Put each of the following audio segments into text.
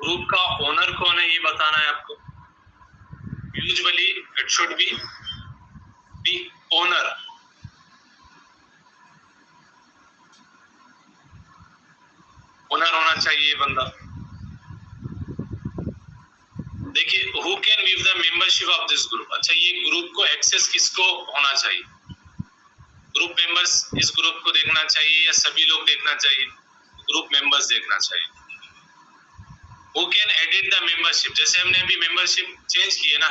Group का owner कौन है ये बताना है आपको। Usually it should be the owner. Owner होना चाहिए ये बंदा। देखिए, who can view the membership of this group. अच्छा, ये ग्रुप को एक्सेस किसको होना चाहिए? ग्रुप मेंबर्स इस ग्रुप को देखना चाहिए या सभी लोग देखना चाहिए? ग्रुप मेंबर्स देखना चाहिए। Who can edit the membership. जैसे हमने अभी मेंबरशिप चेंज की है ना,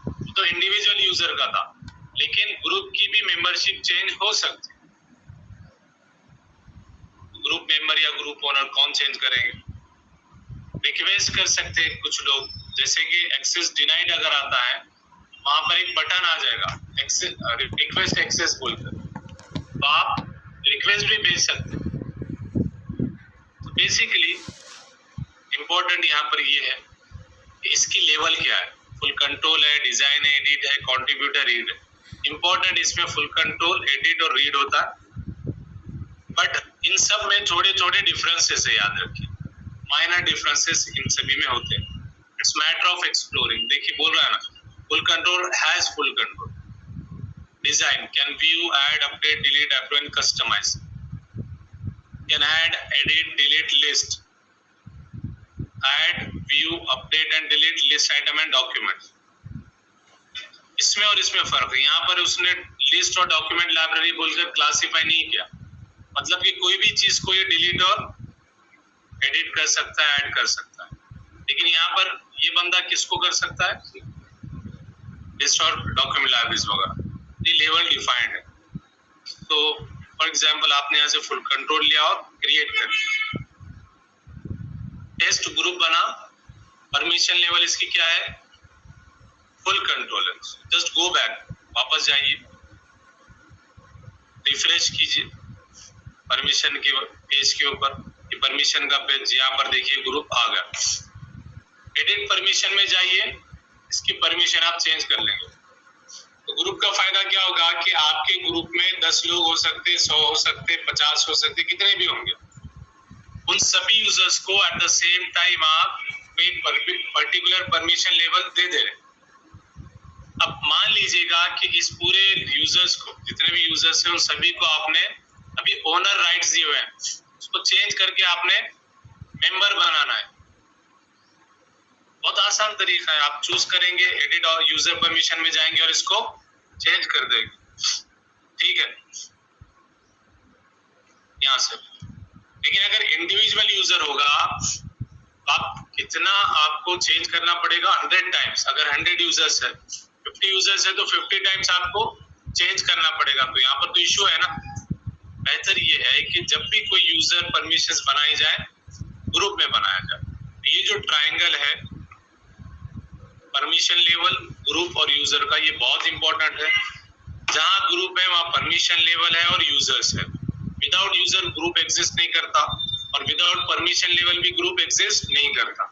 तो इंडिविजुअल यूजर का था, लेकिन ग्रुप की भी मेंबरशिप चेंज हो सकती है। ग्रुप मेंबर या ग्रुप ओनर कौन चेंज करेंगे? रिक्वेस्ट कर सकते हैं कुछ लोग, जैसे कि एक्सेस डिनाइड अगर आता है, वहां पर एक बटन आ जाएगा रिक्वेस्ट एक्सेस बोलकर, तो आप रिक्वेस्ट भी भेज सकते हैं। तो बेसिकली इंपॉर्टेंट यहाँ पर ये है कि इसकी लेवल क्या है। फुल कंट्रोल है, डिजाइन है, एडिट है, कंट्रीब्यूटर, रीड है। इंपॉर्टेंट इसमें फुल कंट्रोल, एडिट और रीड होता है, बट इन सब में थोड़े थोड़े डिफरेंसेस है, याद रखिए। माइनर डिफरेंसेस इन सभी में होते हैं। It's matter of exploring. देखिए बोल रहा है ना, full control has full control. Design can view, add, update, delete, approve, customize. Can add, edit, delete list, add, view, update and delete list item and document. इसमें और इसमें फर्क है। यहाँ पर उसने लिस्ट और डॉक्यूमेंट लाइब्रेरी बोलकर क्लासिफाई नहीं किया, मतलब कि कोई भी चीज को ये डिलीट और एडिट कर सकता है, ऐड कर सकता है। लेकिन यहाँ पर ये बंदा किसको कर सकता है? लिस्ट और डॉक्यूमेंट लाइब्रेरीज वगैरह। ये लेवल डिफाइंड है। तो फॉर एग्जांपल आपने यहाँ से फुल कंट्रोल लिया और क्रिएट कर दिया। टेस्ट ग्रुप बना, परमिशन लेवल इसकी क्या है? फुल कंट्रोल है। जस्ट गो बैक, वापस जाइए, रिफ्रेश कीजिए परमिशन के पेज के ऊपर। ये परमिशन का पेज, यहाँ पर देखिए ग्रुप आ गया। एडिट परमिशन में जाइए, इसकी परमिशन आप चेंज कर लेंगे। तो ग्रुप का फायदा क्या होगा कि आपके ग्रुप में 10 लोग हो सकते, 100 हो सकते, 50 हो सकते, कितने भी होंगे, उन सभी यूजर्स को एट द सेम टाइम आप एक पर्टिकुलर परमिशन लेवल दे दे रहे। अब मान लीजिएगा कि इस पूरे यूजर्स को, जितने भी यूजर्स हैं उन सभी को आपने अभी ओनर राइट्स दिए हुए हैं, उसको चेंज करके आपने मेंबर बनाना है। बहुत आसान तरीका है, आप चूज करेंगे, एडिट और यूजर परमिशन में जाएंगे और इसको चेंज कर देंगे। ठीक है, यहाँ से। लेकिन अगर इंडिविजुअल यूजर होगा, आप कितना आपको चेंज करना पड़ेगा? 100 टाइम्स। अगर 100 यूजर्स है, 50 यूजर्स है, तो 50 टाइम्स आपको चेंज करना पड़ेगा। तो यहाँ पर तो इश्यू है ना। बेहतर ये है कि जब भी कोई यूजर परमिशंस बनाई जाए, ग्रुप में बनाया जाए। ये जो ट्रायंगल है परमिशन लेवल, ग्रुप और यूजर का, ये बहुत इंपॉर्टेंट है। जहां ग्रुप है वहां परमिशन लेवल है और यूजर्स है। विदाउट यूजर ग्रुप एग्जिस्ट नहीं करता, और विदाउट परमिशन लेवल भी ग्रुप एग्जिस्ट नहीं करता।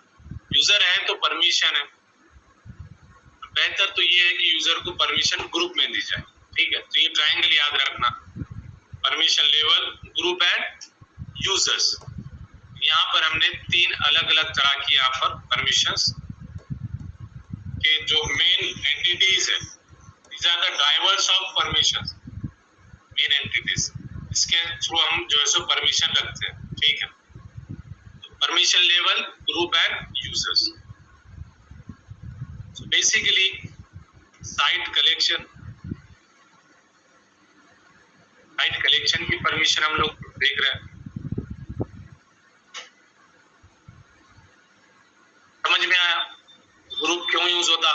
यूजर है तो परमिशन है। बेहतर तो ये है कि यूजर को परमिशन ग्रुप में दी जाए। ठीक है, तो ये ट्रायंगल याद रखना, permission level, group and users. यहाँ पर हमने 3 अलग अलग तरह की यहाँ पर परमिशंस के जो मेन एंटिटीज है, these are the drivers of permissions, main entities. इसके थ्रू हम जो है सो परमिशन रखते हैं। ठीक है, permission level, group and users. So basically site collection की परमिशन हम लोग देख रहे हैं। समझ में आया ग्रुप क्यों यूज होता?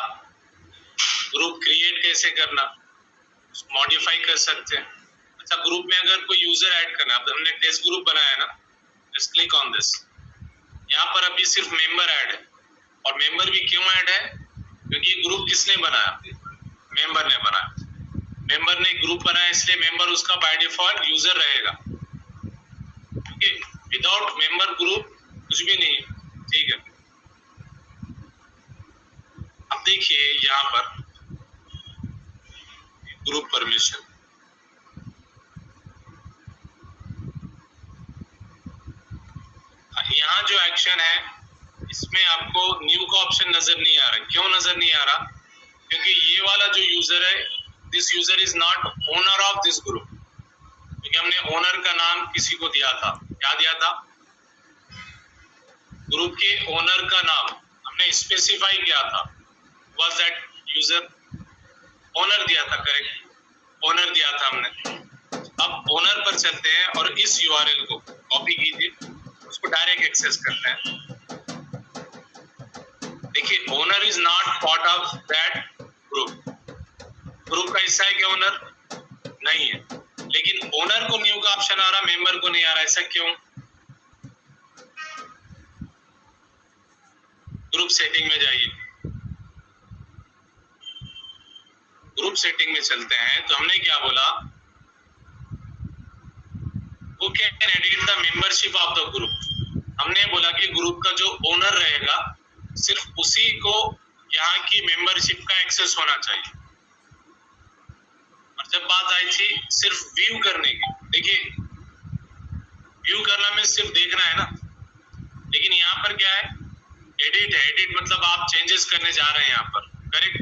ग्रुप क्रिएट कैसे करना, मॉडिफाई कर सकते हैं। अच्छा, ग्रुप में अगर कोई यूजर ऐड करना, अब हमने टेस्ट ग्रुप बनाया है ना, लेट्स क्लिक ऑन दिस। यहाँ पर अभी सिर्फ मेंबर ऐड है, और मेंबर भी क्यों ऐड है? क्योंकि ग्रुप किसने बनाया? मेंबर ने बनाया। मेंबर ने ग्रुप बनाया, इसलिए मेंबर उसका बाय डिफॉल्ट यूजर रहेगा। ओके, विदाउट मेंबर ग्रुप कुछ भी नहीं। ठीक है, अब देखिए यहाँ पर ग्रुप परमिशन, यहाँ जो एक्शन है इसमें आपको न्यू का ऑप्शन नजर नहीं आ रहा। क्यों नजर नहीं आ रहा? क्योंकि ये वाला जो यूजर है, this user is not owner of this group. क्योंकि हमने ओनर का नाम किसी को दिया था, क्या दिया था? ग्रुप के ओनर का नाम हमने स्पेसिफाई किया था, वाज दैट यूजर, ओनर दिया था, करेक्ट, ओनर दिया था हमने। अब ओनर पर चलते हैं और इस यूआरएल को कॉपी कीजिए, उसको डायरेक्ट एक्सेस करते हैं। देखिए, owner is not part of that group. Group का हिस्सा है क्या ओनर? नहीं है। लेकिन ओनर को न्यू का ऑप्शन आ रहा, मेंबर को नहीं आ रहा, ऐसा क्यों? ग्रुप सेटिंग में जाइए, ग्रुप सेटिंग में चलते हैं। तो हमने क्या बोला? वो can edit the membership of the group. हमने बोला कि ग्रुप का जो ओनर रहेगा, सिर्फ उसी को यहाँ की मेंबरशिप का एक्सेस होना चाहिए। और जब बात आई थी सिर्फ व्यू करने की, देखिए व्यू करना में सिर्फ देखना है ना, लेकिन यहाँ पर क्या है? एडिट है। एडिट मतलब आप चेंजेस करने जा रहे हैं यहाँ पर, करेक्ट।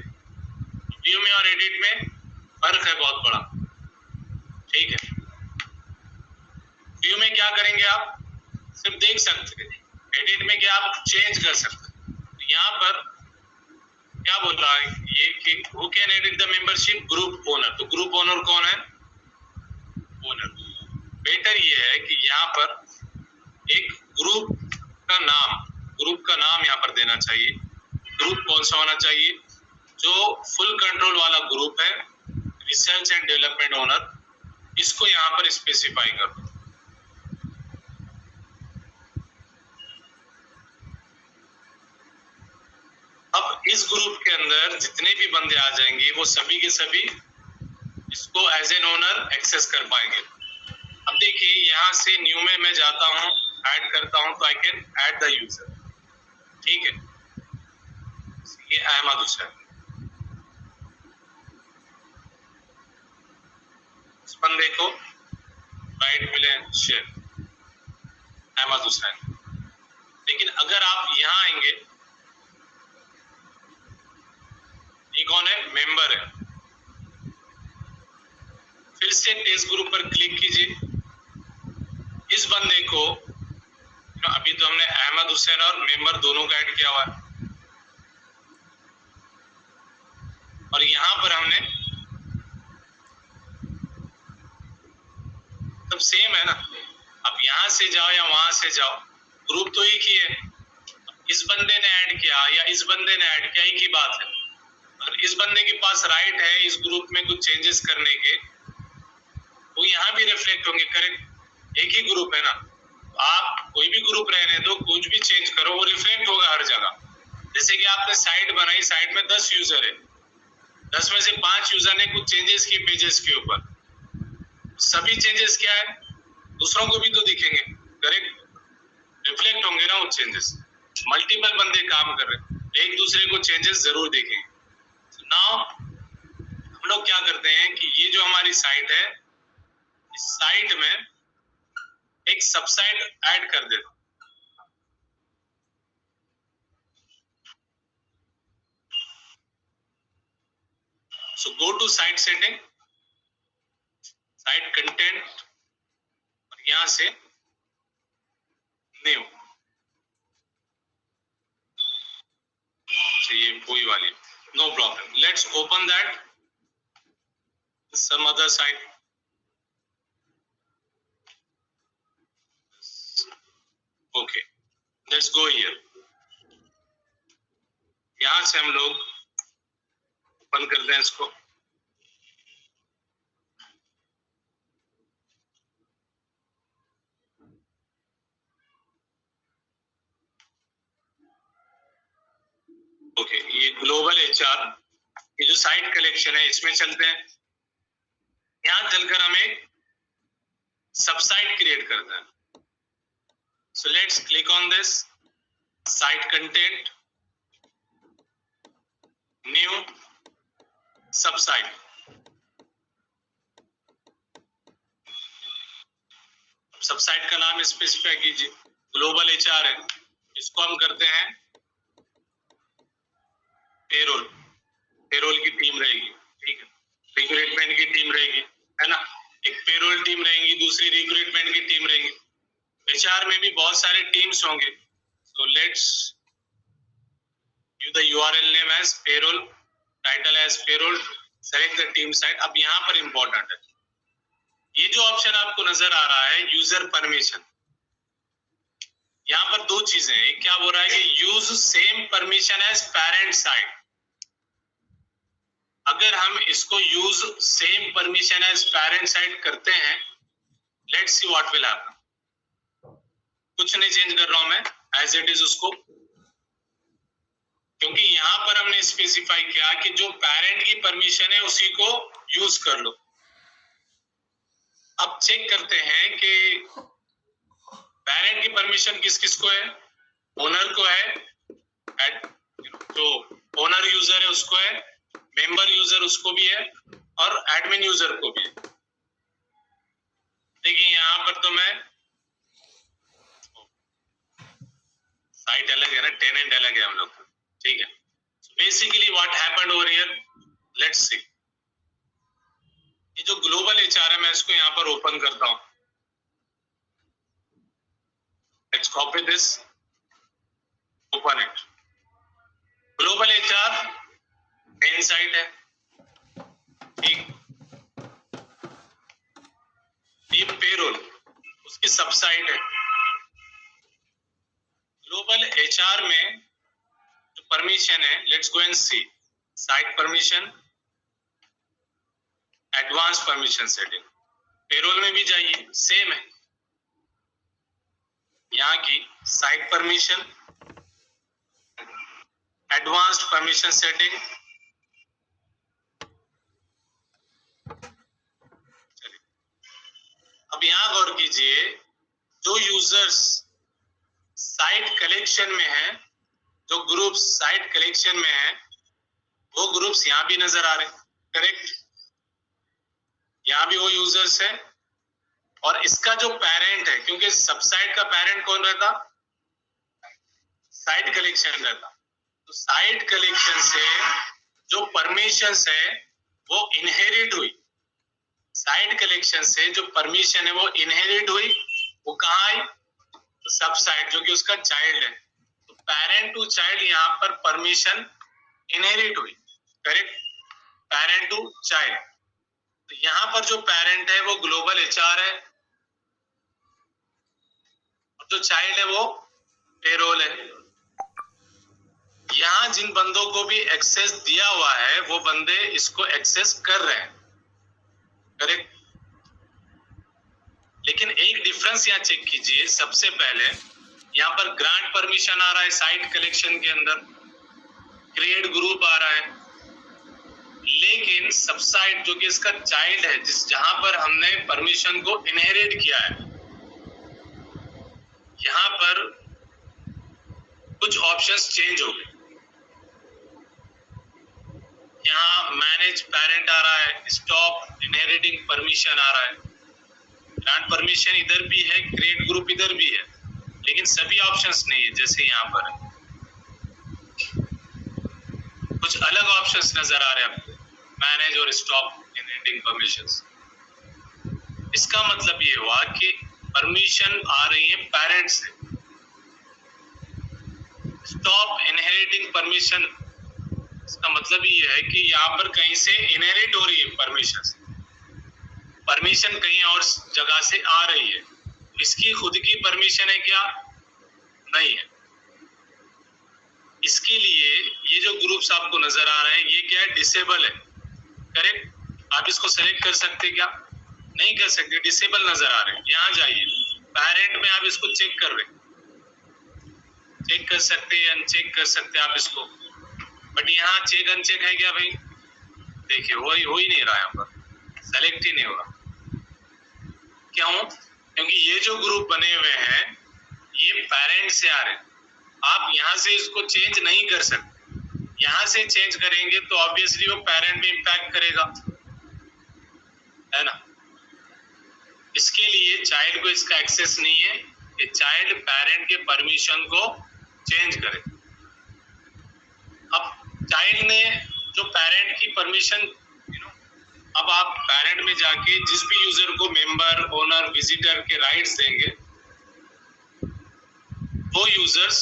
व्यू में और एडिट में फर्क है बहुत बड़ा, ठीक है। व्यू में क्या करेंगे आप? सिर्फ देख सकते हैं। एडिट में क्या आप चेंज कर सकते हैं। यहाँ पर क्या बोल रहा है ये कि who can edit the membership? Group owner. तो ग्रुप ओनर कौन है? ओनर। बेटर ये है कि यहाँ पर एक ग्रुप का नाम यहाँ पर देना चाहिए। ग्रुप कौन सा होना चाहिए? जो फुल कंट्रोल वाला ग्रुप है, रिसर्च एंड डेवलपमेंट ओनर, इसको यहाँ पर स्पेसिफाई करो। अब इस ग्रुप के अंदर जितने भी बंदे आ जाएंगे, वो सभी के सभी इसको एज एन ओनर एक्सेस कर पाएंगे। अब देखिए, यहाँ से न्यू में मैं जाता हूँ, ऐड करता हूँ, तो I can add the user, ठीक है। ये अहमद हुसैन, इस बंदे को राइट मिले शेयर, अहमद हुसैन। लेकिन अगर आप यहाँ आएंगे, ये कौन है? मेंबर है। फिर से टेस्ट ग्रुप पर क्लिक कीजिए। इस बंदे को, अभी तो हमने अहमद हुसैन और मेंबर दोनों का ऐड किया हुआ है, और यहाँ पर हमने सब सेम है ना। अब यहाँ से जाओ या वहां से जाओ, ग्रुप तो एक ही है। इस बंदे ने ऐड किया या इस बंदे ने ऐड किया, एक ही बात है। और इस बंदे के पास राइट है इस ग्रुप में कुछ चेंजेस करने के, वो यहाँ भी रिफ्लेक्ट होंगे, करेक्ट। एक ही ग्रुप है ना, आप कोई भी ग्रुप रहने दो, कुछ भी चेंज करो, वो रिफ्लेक्ट होगा हर जगह। जैसे कि आपने साइट बनाई, साइट में 10 यूजर है, 10 में से 5 यूजर ने कुछ चेंजेस किए पेजेस के ऊपर, सभी चेंजेस क्या है? दूसरों को भी तो दिखेंगे, करेक्ट, रिफ्लेक्ट होंगे ना वो चेंजेस। मल्टीपल बंदे काम कर रहे हैं, एक दूसरे को चेंजेस जरूर देखेंगे। नाउ हम लोग क्या करते हैं कि ये जो हमारी साइट है, इस साइट में एक सबसाइट ऐड कर देता हूं। So go to site setting, site content, और यहां से न्यू चाहिए, कोई वाली, no problem. Let's open that some other site. Okay, let's go here. यहां से हम लोग ओपन करते हैं इसको। ओके, ये ग्लोबल एचआर, ये जो साइट कलेक्शन है, इसमें चलते हैं। यहां चलकर हम एक सबसाइट क्रिएट करते हैं। So let's click on this site content, new subsite. Subsite का नाम स्पेसिफाई कीजिए, ग्लोबल एचआर है, इसको हम करते हैं पेरोल, पेरोल की टीम रहेगी, ठीक है, रिक्रूटमेंट की टीम रहेगी, है ना, एक पेरोल टीम रहेगी, दूसरी रिक्रूटमेंट की टीम रहेगी। एचआर में भी बहुत सारे टीम्स होंगे। So let's give the URL name as payroll, title as payroll, select the team site। अब यहाँ पर इंपॉर्टेंट है, ये जो ऑप्शन आपको नजर आ रहा है यूजर परमिशन, यहाँ पर दो चीजें हैं। क्या बोल रहा है कि use same permission as parent site. अगर हम इसको use same permission as parent site करते हैं, let's see what will happen. कुछ नहीं चेंज कर रहा हूं मैं, एज इट इज उसको, क्योंकि यहां पर हमने स्पेसिफाई किया कि जो पेरेंट की परमिशन है उसी को यूज कर लो। अब चेक करते हैं कि पेरेंट की परमिशन किस किस को है। ओनर को है, जो ओनर यूजर है उसको है, मेंबर यूजर उसको भी है, और एडमिन यूजर को भी है। देखिए यहां पर तो मैं, साइट अलग है ना, टेनेंट अलग है हम लोग, ठीक है। Basically what happened over here, let's see. ये जो ग्लोबल एचआर है मैं इसको यहां पर ओपन करता हूं। Let's copy this, open it. Global HR main site है, ठीक। ये पेरोल उसकी सब साइट है। ग्लोबल एचआर में जो परमिशन है, let's go and see. Site permission, advance permission setting. Payroll में भी जाइए, सेम है। यहाँ की site permission, advanced permission setting. चलिए अब यहाँ गौर कीजिए, जो यूजर्स साइट कलेक्शन में है, जो ग्रुप्स साइट कलेक्शन में है, वो ग्रुप्स यहाँ भी नजर आ रहे हैं, करेक्ट। यहाँ भी वो यूजर्स है, और इसका जो पेरेंट है, क्योंकि सबसाइट का पेरेंट कौन रहता, साइट कलेक्शन रहता, तो साइट कलेक्शन से जो परमिशंस है वो इनहेरिट हुई। साइट कलेक्शन से जो परमिशन है वो इनहेरिट हुई, वो कहाँ आई, तो सब साइट जो कि उसका चाइल्ड है, तो पेरेंट टू चाइल्ड यहाँ पर परमिशन इनहेरिट हुई, करेक्ट, पेरेंट टू चाइल्ड। तो यहाँ पर जो पेरेंट है वो ग्लोबल एचआर है, और जो चाइल्ड है वो पेरोल है। यहाँ जिन बंदों को भी एक्सेस दिया हुआ है वो बंदे इसको एक्सेस कर रहे हैं, करेक्ट। लेकिन एक डिफरेंस यहाँ चेक कीजिए। सबसे पहले यहाँ पर ग्रांट परमिशन आ रहा है साइट कलेक्शन के अंदर, क्रिएट ग्रुप आ रहा है, लेकिन सबसाइट जो कि इसका चाइल्ड है, जहां पर हमने परमिशन को इनहेरिट किया है, यहाँ पर कुछ ऑप्शंस चेंज हो गए। यहाँ मैनेज पेरेंट आ रहा है, स्टॉप इनहेरिटिंग परमिशन आ रहा है, ग्रांट परमिशन इधर भी है, क्रिएट ग्रुप इधर भी है, लेकिन सभी ऑप्शंस नहीं है जैसे यहाँ पर है। कुछ अलग ऑप्शंस नजर आ रहे हैं आपको, मैनेज और स्टॉप इनहेरिटिंग परमिशंस। इसका मतलब ये हुआ कि परमिशन आ रही है पेरेंट से। स्टॉप इनहेरिटिंग परमिशन, इसका मतलब ये है कि यहाँ पर कहीं से इनहेरिट हो रही है परमिशन, परमिशन कहीं और जगह से आ रही है, इसकी खुद की परमिशन है क्या, नहीं है। इसके लिए ये जो ग्रुप्स आपको नजर आ रहे हैं ये क्या है, डिसेबल है, करेक्ट। आप इसको सेलेक्ट कर सकते क्या, नहीं कर सकते, डिसेबल नजर आ रहे हैं। यहाँ जाइए, पेरेंट में आप इसको चेक कर रहे, चेक कर सकते हैं, अनचेक कर सकते हैं आप इसको, बट यहाँ चेक अनचेक है क्या भाई, देखिए हो ही नहीं रहा, यहाँ पर सेलेक्ट ही नहीं हो रहा। क्यों, क्योंकि ये जो ग्रुप बने हुए हैं ये पेरेंट से आ रहे हैं, आप यहाँ से इसको चेंज नहीं कर सकते। यहाँ से चेंज करेंगे तो ऑब्वियसली वो पेरेंट में इंपैक्ट करेगा, है ना। इसके लिए चाइल्ड को इसका एक्सेस नहीं है, ये चाइल्ड पेरेंट के परमिशन को चेंज करे। अब चाइल्ड ने जो पेरेंट की परमिशन, अब आप पेरेंट में जाके जिस भी यूजर को मेंबर, ओनर, विजिटर के राइट्स देंगे, वो यूजर्स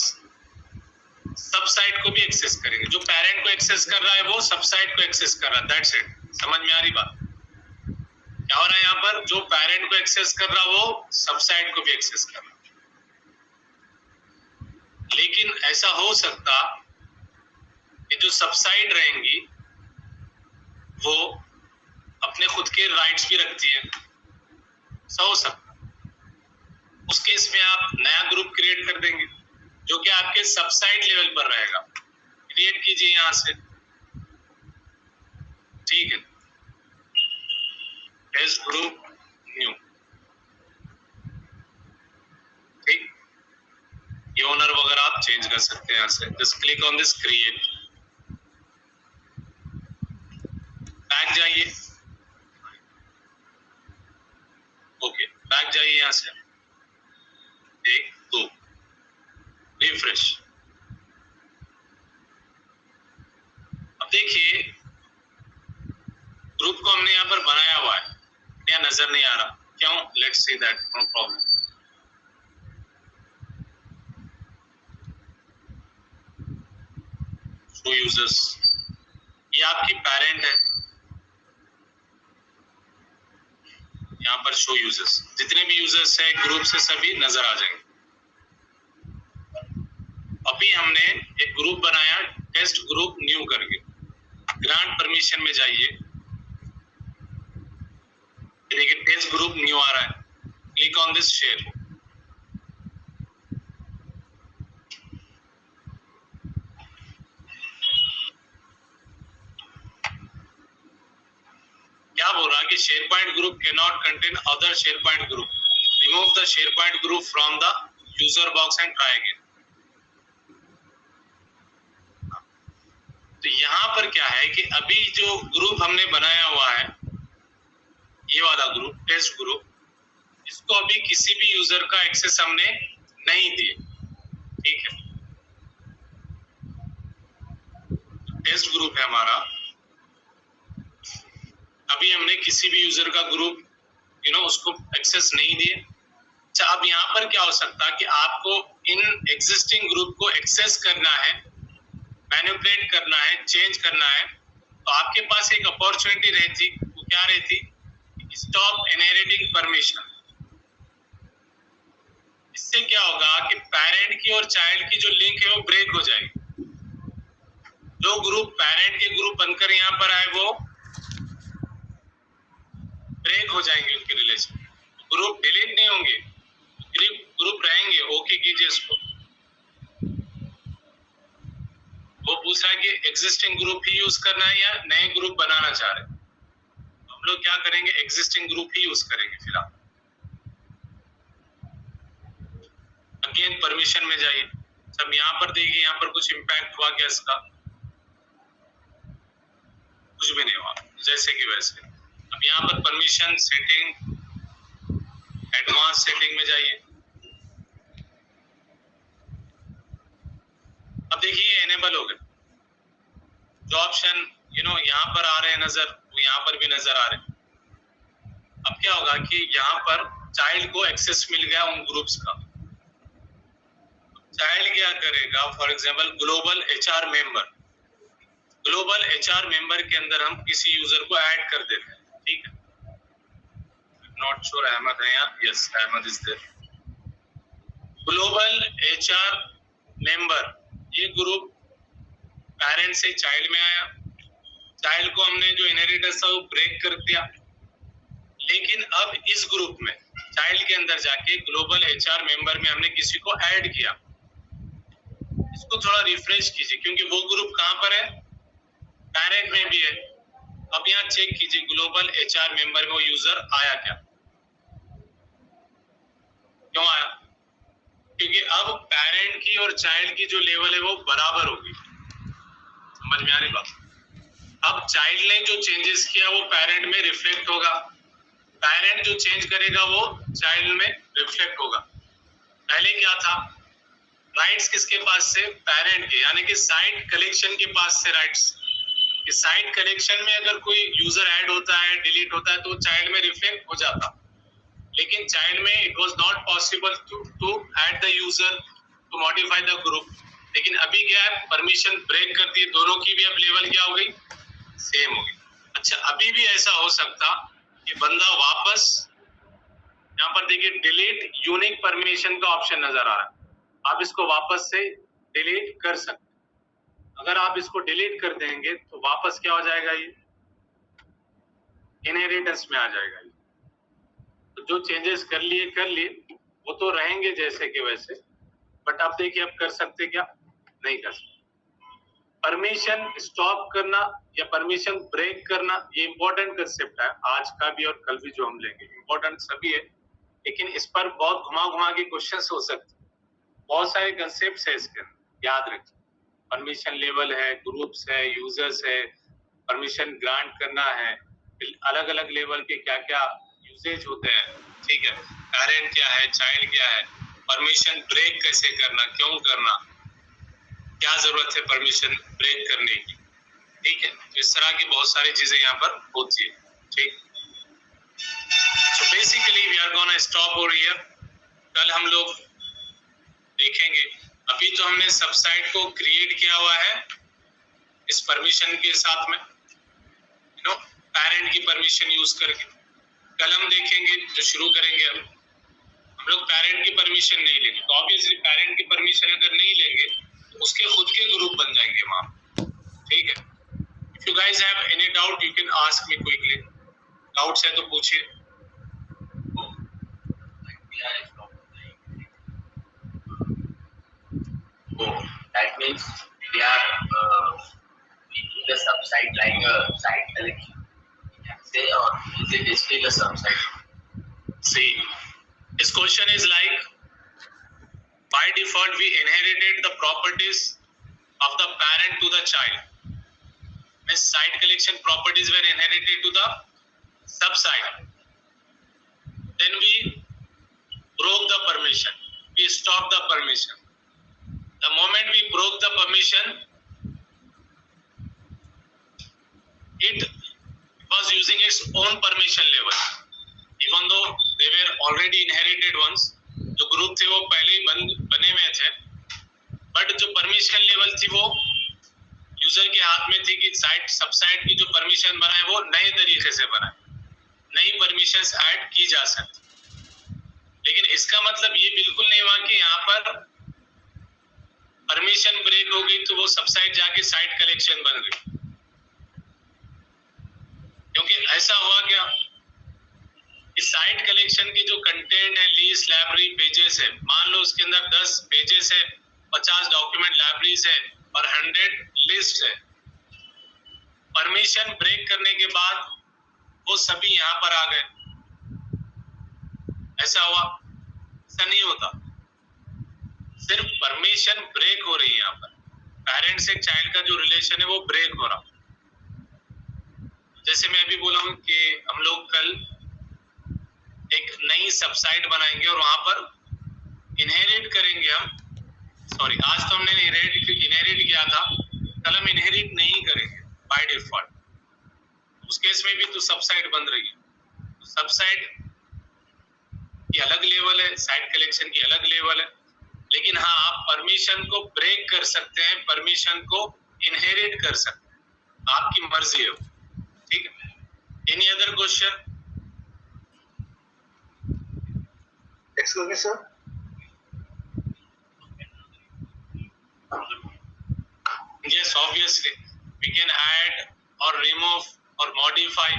सब साइट को भी एक्सेस करेंगे। जो पेरेंट को एक्सेस कर रहा है वो सब साइट को एक्सेस कर रहा है। That's it. समझ में आ रही बात? क्या हो रहा है यहाँ पर? जो पेरेंट को एक्सेस कर रहा वो सब साइट को भी एक्सेस कर रहा। लेकिन ऐसा हो सकता कि जो सब साइट रहेंगी वो अपने खुद के राइट्स भी रखती है। ऐसा हो सकता। उस केस में आप नया ग्रुप क्रिएट कर देंगे जो कि आपके सब साइट लेवल पर रहेगा। क्रिएट कीजिए यहां से, ठीक है। टेस्ट ग्रुप न्यू, ठीक। ये ओनर वगैरह आप चेंज कर सकते हैं यहां से। Just click on this create. Back जाइए, ओके, बैक जाइए यहां से। 1 2 रिफ्रेश। अब देखिए ग्रुप को हमने यहाँ पर बनाया हुआ है, यहाँ नजर नहीं आ रहा। क्यों? Let's see that, no problem. Show users, ये आपकी पेरेंट है। यहाँ पर शो यूजर्स, जितने भी यूजर्स है ग्रुप से सभी नजर आ जाएंगे। अभी हमने एक ग्रुप बनाया टेस्ट ग्रुप न्यू करके। ग्रांट परमिशन में जाइए, देखिए टेस्ट ग्रुप न्यू आ रहा है। Click on this share. क्या बोल रहा है कि share point group can not contain other share point group, remove the share point group from the user box and try again. तो यहाँ पर क्या है कि अभी जो ग्रुप हमने बनाया हुआ है, ये वाला ग्रुप टेस्ट ग्रुप, इसको अभी किसी भी यूजर का एक्सेस हमने नहीं दिया, ठीक है। टेस्ट ग्रुप है हमारा, अभी हमने किसी भी यूजर का ग्रुप उसको एक्सेस नहीं दिए। अच्छा, अब यहाँ पर क्या हो सकता है कि आपको इन एग्जिस्टिंग ग्रुप को एक्सेस करना है, मैनिपुलेट करना है, चेंज करना है, तो आपके पास एक अपॉर्चुनिटी रहती। वो क्या रहती? Stop inheriting permission. इससे क्या होगा कि पेरेंट की और चाइल्ड की जो लिंक है वो ब्रेक हो जाएगी। जो ग्रुप पेरेंट के ग्रुप बनकर यहाँ पर आए वो ब्रेक हो जाएंगे, उनके रिलेशन। ग्रुप डिलीट नहीं होंगे, ग्रुप रहेंगे। ओके कीजिए इसको। वो पूछ रहा है कि एग्जिस्टिंग ग्रुप ही यूज करना है या नए ग्रुप बनाना चाह रहे हैं। हम लोग क्या करेंगे? एग्जिस्टिंग ग्रुप ही यूज करेंगे फिलहाल। अगेन परमिशन में जाइए। सब यहाँ पर देखिए, यहाँ पर कुछ इम्पैक्ट हुआ क्या इसका? कुछ भी नहीं हुआ, जैसे कि वैसे। अब यहाँ पर परमिशन सेटिंग, एडवांस सेटिंग में जाइए। अब देखिए एनेबल हो गए। जो ऑप्शन यहाँ पर आ रहे हैं नजर, वो यहाँ पर भी नजर आ रहे हैं। अब क्या होगा कि यहाँ पर चाइल्ड को एक्सेस मिल गया उन ग्रुप्स का। चाइल्ड क्या करेगा? For example global HR member, global HR member के अंदर हम किसी यूजर को ऐड कर देते हैं, ठीक है। नॉट श्योर अहमद है यहाँ। Yes, Ahmed is there. Global HR member, ये ग्रुप पेरेंट से चाइल्ड में आया। चाइल्ड को हमने जो इनहेरिटेंस था वो ब्रेक कर दिया। लेकिन अब इस ग्रुप में चाइल्ड के अंदर जाके ग्लोबल एचआर मेंबर में हमने किसी को ऐड किया। इसको थोड़ा रिफ्रेश कीजिए, क्योंकि वो ग्रुप कहां पर है? पेरेंट में भी है। अब यहाँ चेक कीजिए ग्लोबल एचआर मेंबर में वो यूजर आया क्या? क्यों आया? क्योंकि अब पेरेंट की और चाइल्ड की जो लेवल है वो बराबर होगी। समझ में आ रही बात? अब चाइल्ड ने जो चेंजेस किया वो पेरेंट में रिफ्लेक्ट होगा, पेरेंट जो चेंज करेगा वो चाइल्ड में रिफ्लेक्ट होगा। पहले क्या था? राइट्स किसके पास से? पेरेंट के, यानी कि साइट कलेक्शन के पास से राइट्स। कि साइट कलेक्शन में अगर कोई यूजर ऐड होता है, डिलीट होता है, तो चाइल्ड में रिफ्लेक्ट हो जाता, लेकिन चाइल्ड में it was not possible to add the user, to modify the group. लेकिन अभी क्या है, परमिशन ब्रेक कर दी, दोनों की भी अब लेवल क्या हो गई? सेम हो गई। अच्छा, अभी भी ऐसा हो सकता कि बंदा वापस, यहाँ पर देखिए डिलीट यूनिक परमिशन का ऑप्शन नजर आ रहा है, आप इसको वापस से डिलीट कर सकते। अगर आप इसको डिलीट कर देंगे तो वापस क्या हो जाएगा? ये इनहेरिटेंस में आ जाएगा। ये तो जो चेंजेस कर लिए वो तो रहेंगे जैसे कि वैसे, बट आप देखिए अब कर सकते क्या? नहीं कर सकते। परमिशन स्टॉप करना या परमिशन ब्रेक करना, ये इंपॉर्टेंट कंसेप्ट है आज का भी और कल भी जो हम लेंगे, इंपॉर्टेंट सभी है, लेकिन इस पर बहुत घुमा के क्वेश्चंस हो सकते हैं। बहुत सारे कंसेप्ट्स है इसके अंदर, याद रखिए। परमिशन लेवल है, ग्रुप्स है, यूजर्स है, परमिशन ग्रांट करना है, अलग अलग लेवल के क्या क्या यूसेज होते हैं, ठीक है, पेरेंट क्या है, चाइल्ड क्या है, परमिशन ब्रेक कैसे करना, क्यों करना, क्या जरूरत है परमिशन ब्रेक करने की, ठीक है। तो इस तरह की बहुत सारी चीजें यहाँ पर होती है, ठीक। So basically we are gonna stop over here. कल हम लोग देखेंगे। अभी तो हमने सबसाइट को क्रिएट किया हुआ है इस परमिशन के साथ में, यू नो, पेरेंट की परमिशन यूज करके। कल हम देखेंगे, जो शुरू करेंगे हम लोग पेरेंट की परमिशन नहीं लेंगे, तो ऑब्वियसली पेरेंट की परमिशन अगर नहीं लेंगे तो उसके खुद के ग्रुप बन जाएंगे वहां, ठीक है। If you guys have any doubt you can ask me quickly. Doubts है तो पूछिए। That means we are making the subsite like a site collection. Say, or is it still a subsite? See, this question is like, by default we inherited the properties of the parent to the child. Means site collection properties were inherited to the subsite. Then we broke the permission. We stopped the permission. The moment we broke the permission, it was using its own permission level. Even though they were already inherited ones, जो group थे वो पहले ही बने हुए थे, but जो permission level थी वो यूजर के हाथ में थी कि साइट सबसाइट की जो परमिशन बनाए वो नए तरीके से बनाए, नई परमिशंस ऐड की जा सकती। लेकिन इसका मतलब ये बिल्कुल नहीं हुआ कि यहाँ पर परमिशन ब्रेक हो गई तो वो सबसाइट जाके साइट कलेक्शन बन गई, क्योंकि ऐसा हुआ क्या कि साइट कलेक्शन की जो कंटेंट है, लिस्ट, लाइब्रेरी, पेजेस है, मान लो उसके अंदर 10 पेजेस है, 50 डॉक्यूमेंट लाइब्रेरीज है और 100 लिस्ट है। परमिशन ब्रेक करने के बाद वो सभी यहाँ पर आ गए, ऐसा हुआ? ऐसा नहीं होता, सिर्फ परमिशन ब्रेक हो रही है यहाँ पर। पेरेंट से चाइल्ड का जो रिलेशन है वो ब्रेक हो रहा। जैसे मैं अभी बोला हूँ कि हम लोग कल एक नई सबसाइट बनाएंगे और वहां पर इनहेरिट करेंगे हम, सॉरी आज तो हमने इनहेरिट किया था, कल हम इनहेरिट नहीं करेंगे बाय डिफॉल्ट। उस केस में भी तो सबसाइट बन रही है, तो सबसाइट की अलग लेवल है, साइट कलेक्शन की अलग लेवल है, लेकिन हाँ आप परमिशन को ब्रेक कर सकते हैं, परमिशन को इनहेरिट कर सकते हैं, आपकी मर्जी है, ठीक है। Any other question? Excuse me, sir. Yes, obviously we can add or remove or modify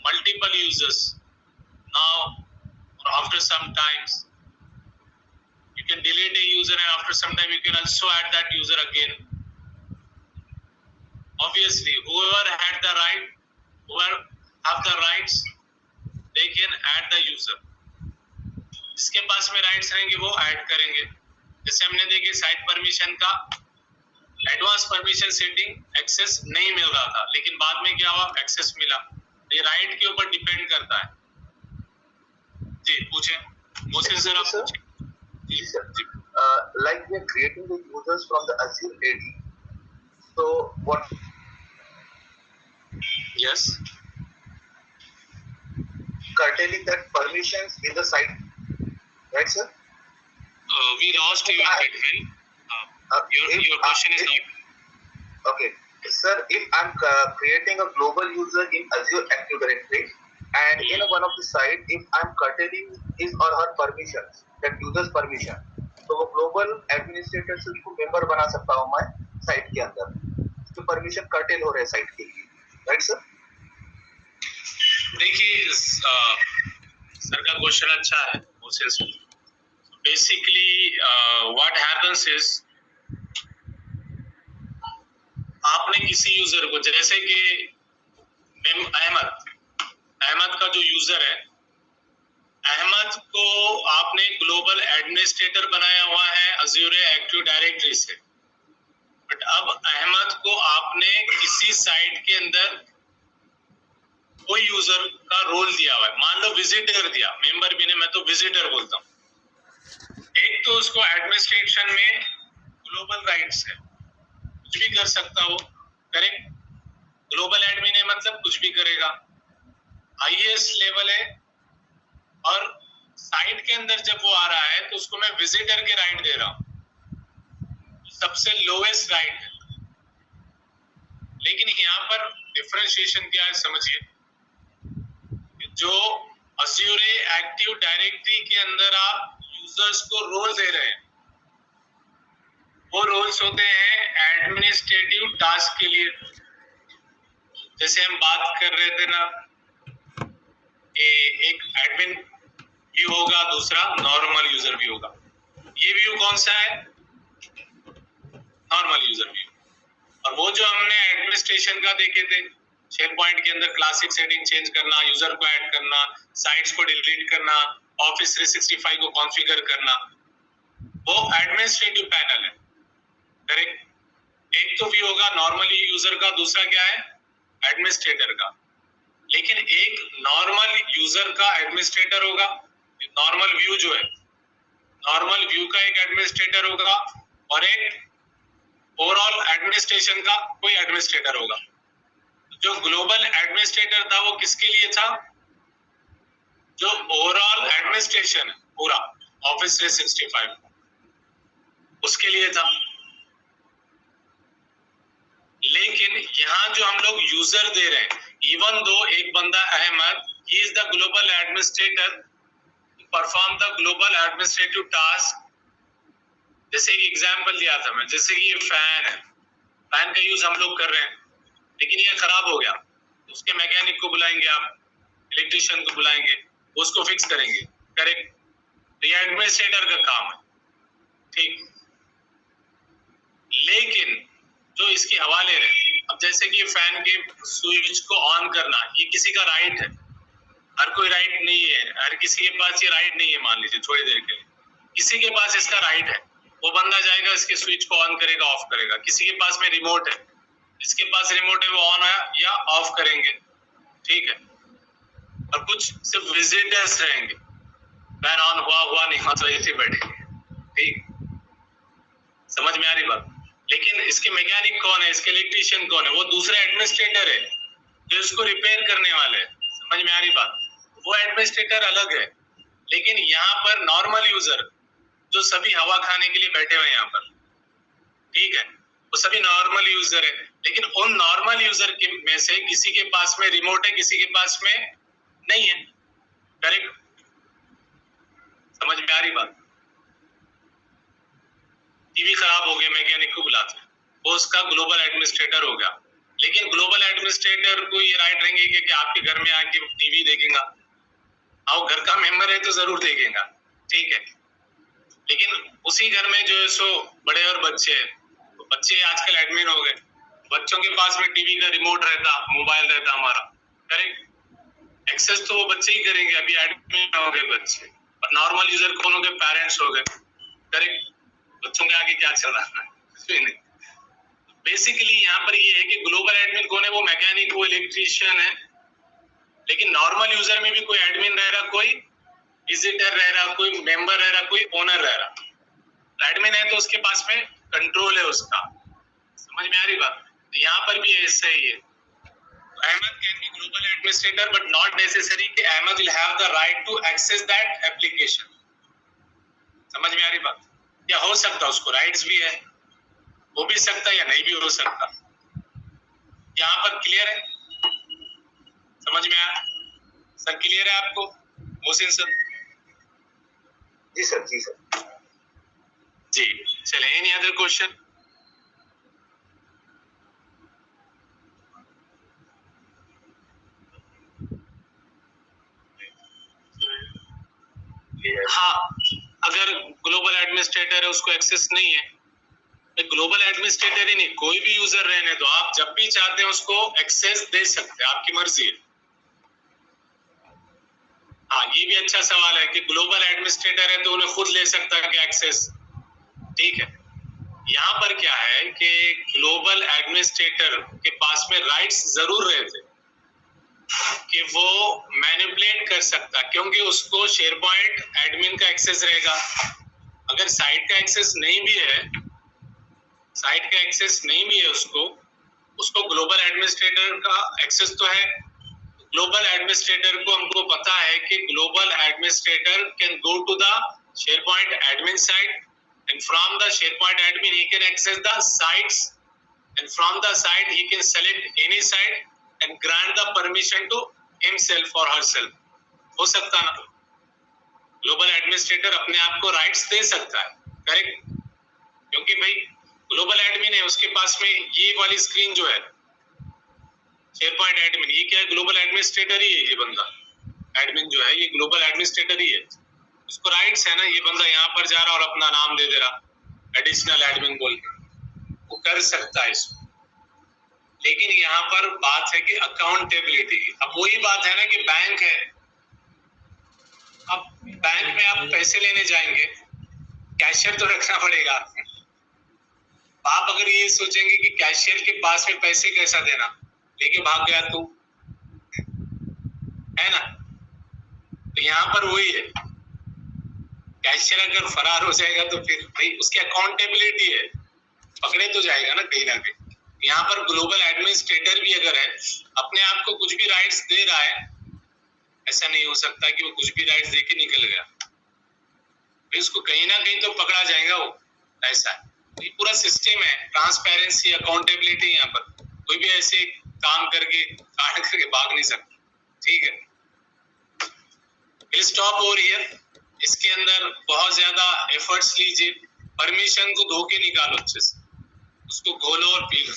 multiple users now or after some times. You can delete a user and after some time you can also add that user again. Obviously whoever had the right, whoever have the rights, they can add the user. जिसके पास में rights रहेंगे वो add करेंगे। जैसे हमने देखे site permission का advance permission setting access नहीं मिल रहा था, लेकिन बाद में क्या हुआ, एक्सेस मिला। ये राइट के ऊपर डिपेंड करता है। जी पूछें, मोसेस सर आप पूछें। जी sir, like we are creating the users from the Azure AD, so what? Yes. Curtailing that permissions in the site, right, sir? We lost you in between. Your question is not. Okay, sir. If I'm creating a global user in Azure Active Directory, and in one of the site, if I'm curtailing his or her permissions, that user's permission, तो वो global administrator से उसको member बना सकता हूँ मैं site के अंदर, उसके permission curtail हो रहे site के लिए, right sir? देखिए सर का क्वेश्चन अच्छा है बेसिकली व्हाट हैपेंस इज आपने किसी यूजर को जैसे कि अहमद का जो यूजर है अहमद को आपने ग्लोबल एडमिनिस्ट्रेटर बनाया हुआ है अज़ूर एक्टिव डायरेक्टरी से बट अब अहमद को आपने किसी साइट के अंदर कोई यूजर का रोल दिया हुआ है मान लो विजिटर दिया मेंबर भी नहीं मैं तो विजिटर बोलता हूँ एक तो उसको एडमिनिस्ट्रेशन में ग्लोबल राइट्स है कुछ भी कर सकता हो करेक्ट ग्लोबल एडमिन है मतलब कुछ भी करेगा हाईएस्ट लेवल है और साइट के अंदर जब वो आ रहा है तो उसको मैं विजिटर के राइट दे रहा हूँ सबसे लोएस्ट राइट है लेकिन यहाँ पर डिफरेंशिएशन क्या है समझिए जो अज़ूर एक्टिव डायरेक्टरी के अंदर आप यूजर्स को रोल दे रहे हैं वो रोल्स होते हैं एडमिनिस्ट्रेटिव टास्क के लिए जैसे हम बात कर रहे थे ना एक एडमिन व्यू होगा दूसरा नॉर्मल यूजर व्यू होगा ये व्यू कौन सा है नॉर्मल यूजर व्यू और वो जो हमने एडमिनिस्ट्रेशन का देखे थे शेयरपॉइंट के अंदर क्लासिक सेटिंग चेंज करना यूजर को ऐड करना साइट्स को डिलीट करना ऑफिस 365 को कॉन्फ़िगर करना वो एडमिनिस्ट्रेटिव पैनल है करेक्ट एक तो व्यू होगा नॉर्मली यूजर का दूसरा क्या है एडमिनिस्ट्रेटर का लेकिन एक नॉर्मल यूजर का एडमिनिस्ट्रेटर होगा नॉर्मल व्यू जो है नॉर्मल व्यू का एक एडमिनिस्ट्रेटर होगा और एक ओवरऑल एडमिनिस्ट्रेशन का कोई एडमिनिस्ट्रेटर होगा जो ग्लोबल एडमिनिस्ट्रेटर था वो किसके लिए था जो ओवरऑल एडमिनिस्ट्रेशन है पूरा ऑफिस 365 उसके लिए था लेकिन यहाँ जो हम लोग यूजर दे रहे हैं इवन दो एक बंदा अहमद ही is the global administrator perform the global administrative task जैसे एक एग्जांपल दिया था मैं जैसे कि ये फैन है फैन का यूज हम लोग कर रहे हैं लेकिन ये खराब हो गया उसके मैकेनिक को बुलाएंगे आप इलेक्ट्रिशियन को बुलाएंगे वो उसको फिक्स करेंगे करेक्ट तो ये एडमिनिस्ट्रेटर का काम है ठीक लेकिन जो इसकी हवा ले रहे हैं अब जैसे कि फैन के स्विच को ऑन करना ये किसी का राइट है हर कोई राइट नहीं है हर किसी के पास ये राइट नहीं है मान लीजिए थोड़ी देर के लिए किसी के पास इसका राइट है वो बंदा जाएगा इसके स्विच को ऑन करेगा ऑफ करेगा किसी के पास में रिमोट है इसके पास रिमोट है वो ऑन या ऑफ करेंगे ठीक है और कुछ सिर्फ विजिटर्स रहेंगे फैन ऑन हुआ नहीं हुआ तो ऐसे बैठेंगे ठीक समझ में आ रही बात लेकिन इसके मैकेनिक कौन है इसके इलेक्ट्रिशियन कौन है वो दूसरा एडमिनिस्ट्रेटर है जो इसको रिपेयर करने वाले है समझ में आ रही बात वो एडमिनिस्ट्रेटर अलग है लेकिन यहाँ पर नॉर्मल यूजर जो सभी हवा खाने के लिए बैठे हुए यहाँ पर ठीक है वो सभी नॉर्मल यूजर है लेकिन उन नॉर्मल यूजर के में से किसी के पास में रिमोट है किसी के पास में नहीं है करेक्ट समझ में आ रही बात टीवी खराब हो गया मैकेनिक को बुलाते वो उसका ग्लोबल एडमिनिस्ट्रेटर हो गया लेकिन ग्लोबल एडमिनिस्ट्रेटर को ये राइट रहेंगे कि आपके घर में आके टीवी देखेगा और घर का मेंबर है तो जरूर देखेगा ठीक है लेकिन उसी घर में जो है सो बड़े और बच्चे हैं तो बच्चे आजकल एडमिन हो गए बच्चों के पास में टीवी का रिमोट रहता मोबाइल रहता हमारा करेक्ट एक्सेस तो वो बच्चे ही करेंगे अभी एडमिन हो गए बच्चे और नॉर्मल यूजर कौन हो गए पेरेंट्स हो गए करेक्ट बच्चों के आगे क्या चल रहा है बेसिकली यहाँ पर ये है कि ग्लोबल एडमिन कौन है वो मैकेनिक वो इलेक्ट्रिशियन है लेकिन नॉर्मल यूजर में भी कोई एडमिन रह रहा कोई विजिटर रह रहा कोई मेंबर रह रहा कोई ओनर रह रहा एडमिन है तो उसके पास में कंट्रोल है उसका, समझ में आ रही बात? तो यहाँ पर भी ऐसा ही है, Ahmed can be global administrator but not necessary कि Ahmed will have the right to access that application, समझ में आ रही बात? या हो सकता उसको राइट्स भी है, हो भी सकता या नहीं भी हो सकता। यहाँ पर क्लियर है, समझ में आया सर? क्लियर है आपको मोहसिन सर? जी सर, जी सर। जी चले, एनी अदर क्वेश्चन? हाँ, अगर ग्लोबल एडमिनिस्ट्रेटर है उसको एक्सेस नहीं है, ग्लोबल एडमिनिस्ट्रेटर ही नहीं कोई भी यूजर रहने दो, आप जब भी चाहते हैं उसको एक्सेस दे सकते हैं, आपकी मर्जी है। हाँ, ये भी अच्छा सवाल है कि ग्लोबल एडमिनिस्ट्रेटर है तो उन्हें खुद ले सकता है कि एक्सेस, ठीक है। यहाँ पर क्या है कि ग्लोबल एडमिनिस्ट्रेटर के पास में राइट्स जरूर रहते कि वो मैनिपुलेट कर सकता, क्योंकि उसको शेयर पॉइंट एडमिन का एक्सेस रहेगा। अगर साइट का एक्सेस नहीं भी है, साइट का एक्सेस नहीं भी है उसको ग्लोबल एडमिनिस्ट्रेटर का एक्सेस तो है। ग्लोबल एडमिनिस्ट्रेटर को हमको पता है कि global administrator can go to the SharePoint admin site and from the SharePoint admin he can access the sites and from the site he can select any site and grant the permission to himself or herself। हो सकता ना? Global administrator अपने आप को rights दे सकता है, correct? क्योंकि भाई ग्लोबल एडमिन है, उसके पास में ये वाली स्क्रीन जो है SharePoint एडमिन, ये क्या है? ग्लोबल एडमिनिस्ट्रेटर ही है ये बंदा, एडमिन जो है ये ग्लोबल एडमिनिस्ट्रेटर ही है, उसको राइट्स है ना। ये बंदा यहाँ पर जा रहा और अपना नाम दे दे रहा एडिशनल एडमिन बोल के, वो कर सकता है इसको। लेकिन यहाँ पर बात है कि अकाउंटेबिलिटी, अब वही बात है ना कि बैंक है, अब बैंक में आप पैसे लेने जाएंगे, कैशियर तो रखना पड़ेगा। आप अगर ये सोचेंगे कि कैशियर के पास में पैसे कैसा देना, लेके भाग गया तू, है ना? तो यहाँ पर वही है, कैशियर अगर फरार हो जाएगा तो फिर भाई उसकी अकाउंटेबिलिटी है, पकड़े तो जाएगा ना कहीं ना कहीं। यहाँ पर ग्लोबल एडमिनिस्ट्रेटर भी अगर है, अपने आप को कुछ भी राइट्स दे रहा है, ऐसा नहीं हो सकता कि वो कुछ भी राइट्स दे के निकल गया, फिर उसको कहीं ना कहीं तो पकड़ा जाएगा वो, ऐसा है। ये पूरा सिस्टम है, ट्रांसपेरेंसी, अकाउंटेबिलिटी। यहाँ पर कोई भी ऐसे काम करके काट करके भाग नहीं सकता, ठीक है? Stop over here. इसके अंदर बहुत ज्यादा एफर्ट्स लीजिए, परमिशन को धो के निकालो अच्छे से, उसको घोलो और पी लो,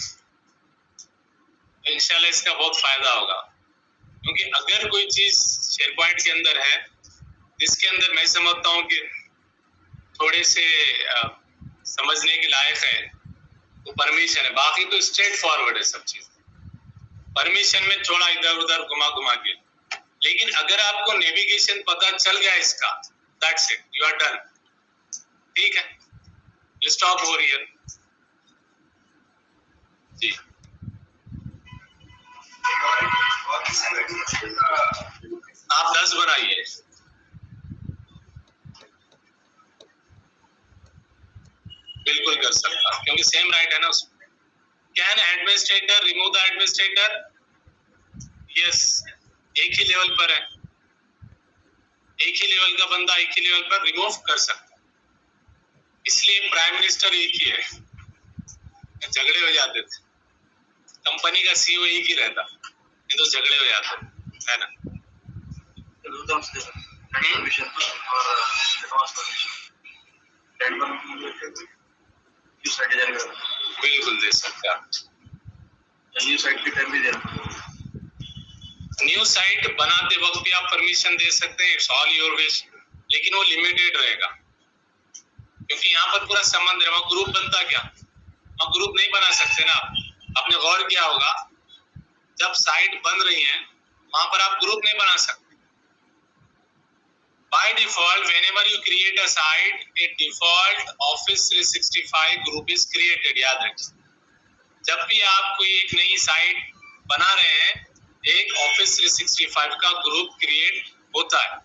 इंशाल्लाह इसका बहुत फायदा होगा। क्योंकि अगर कोई चीज SharePoint के अंदर है जिसके अंदर मैं समझता हूँ कि थोड़े से समझने के लायक है, तो परमिशन है, बाकी तो स्ट्रेट फॉरवर्ड है सब चीज, परमिशन में थोड़ा इधर उधर घुमा घुमा के। लेकिन अगर आपको नेविगेशन पता चल गया इसका, that's it, you are done, ठीक है? स्टॉप हो रही है जी। आप 10 बनाइए। बिल्कुल कर सकता, क्योंकि सेम राइट है ना उसमें। Can administrator remove the administrator? Yes, एक ही लेवल पर है, एक ही लेवल का बंदा एक ही लेवल पर रिमूव कर सकता है, इसलिए प्राइम मिनिस्टर एक ही है। झगड़े हो जाते थे, कंपनी का CEO एक ही रहता, नहीं तो झगड़े हो जाते, है ना? बिल्कुल दे सकते आप। न्यू साइट के टाइम भी दे, न्यू साइट बनाते वक्त भी आप परमिशन दे सकते हैं, इट्स ऑल योर विश, लेकिन वो लिमिटेड रहेगा, क्योंकि यहाँ पर पूरा संबंध है। वहाँ ग्रुप बनता क्या, वहाँ ग्रुप नहीं बना सकते ना आप। आपने गौर किया होगा, जब साइट बन रही है वहां पर आप ग्रुप नहीं बना सकते। By default, whenever you create a site, a default Office 365 group is created, याद रखिए। जब भी आप कोई एक नई साइट बना रहे हैं, एक Office 365 का ग्रुप क्रिएट होता है।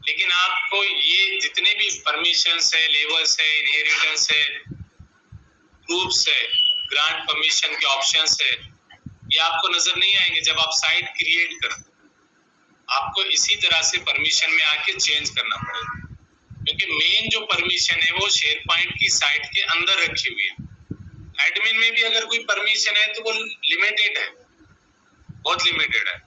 लेकिन आपको ये जितने भी परमिशंस है, लेवल्स है, इनहेरिटेंस है, ग्रुप्स है, ग्रांट परमिशन के ऑप्शंस है, ये आपको नजर नहीं आएंगे जब आप साइट क्रिएट करते। आपको इसी तरह से परमिशन में आके चेंज करना पड़ेगा, क्योंकि मेन जो परमिशन है वो शेयर पॉइंट की साइट के अंदर रखी हुई है। एडमिन में भी अगर कोई परमिशन है तो वो लिमिटेड है, बहुत लिमिटेड है।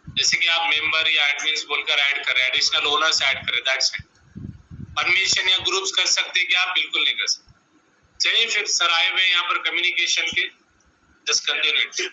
जैसे कि आप मेंबर या एडमिन्स बोलकर ऐड करें, एडिशनल ओनर्स ऐड करें, दैट्स इट। परमिशन या ग्रुप्स कर सकते हैं कि आप बिल्कुल नहीं कर सकते। चलिए फिर सर आए हुए यहाँ पर कम्युनिकेशन के, जस्ट कंटिन्यू।